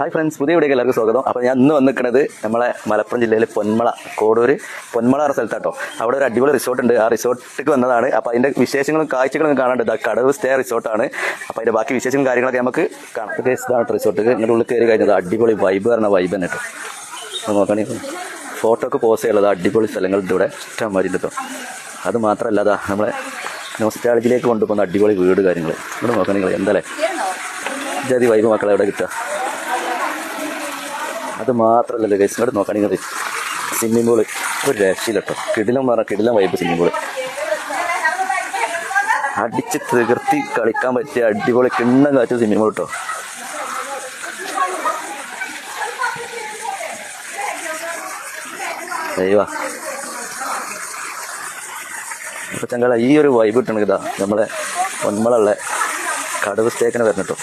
Hi friends, പുതിയ വീഡിയോക്ക് എല്ലാവർക്കും സ്വാഗതം. അപ്പോൾ ഞാൻ ഇന്ന് വന്നിരിക്കുന്നത് നമ്മളെ മലപ്പുറം ജില്ലയിലെ പൊന്മള, കോടൂർ പൊന്മള എന്ന സ്ഥലത്താട്ടോ. അവിടെ ഒരു അടിപൊളി റിസോർട്ട് ഉണ്ട്. ആ റിസോർട്ടിലേക്ക് വന്നതാണ്. അപ്പോൾ അതിൻ്റെ വിശേഷങ്ങളും കാഴ്ചകളും കാണാനുണ്ട്. കടവ് സ്റ്റേ റിസോർട്ടാണ്. അപ്പോൾ അതിൻ്റെ ബാക്കി വിശേഷങ്ങളും കാര്യങ്ങളൊക്കെ നമുക്ക് കാണാം. ഇതാണ് റിസോർട്ട്. ഇങ്ങോട്ട് ഉള്ളിൽ കയറി കഴിഞ്ഞത് അടിപൊളി വൈബ് പറഞ്ഞ വൈബ് തന്നെ കേട്ടോ. അപ്പോൾ നോക്കുകയാണെങ്കിൽ ഫോട്ടോ ഒക്കെ പോസ്റ്റ് ചെയ്യുള്ളത് അടിപൊളി സ്ഥലങ്ങളുണ്ട് ഇവിടെ ഇഷ്ടം മാതിരി കേട്ടോ. അത് മാത്രമല്ല അതാ നമ്മളെ നോസ്റ്റാളജിയിലേക്ക് കൊണ്ടുപോകുന്ന അടിപൊളി വീട് കാര്യങ്ങൾ ഇവിടെ നോക്കുകയാണെങ്കിൽ എന്തായാലും ജാതി വൈബ് മക്കളെ എവിടെ കിട്ടുക. അത് മാത്രമല്ലല്ലോ ഗൈസ്, ഇങ്ങോട്ട് നോക്കുകയാണെങ്കിൽ സ്വിമ്മിംഗ് പൂള് ഒരു രക്ഷയില്ല കേട്ടോ. കിടിലം പറഞ്ഞാൽ കിടിലം വൈബ് സ്വിമ്മിംഗ് പൂള്. അടിച്ച് തകർത്തി കളിക്കാൻ പറ്റിയ അടിപൊളി കിണ്ണം കാറ്റ് സ്വിമ്മിംഗ് പൂൾ കേട്ടോ. ദൈവ അപ്പോൾ ചങ്കള ഈ ഒരു വൈബ് കിട്ടണമെങ്കിൽ ഇതാ നമ്മളെ പൊന്മളയുള്ള കടവ് സ്റ്റേക്കിനെ വരണം കേട്ടോ.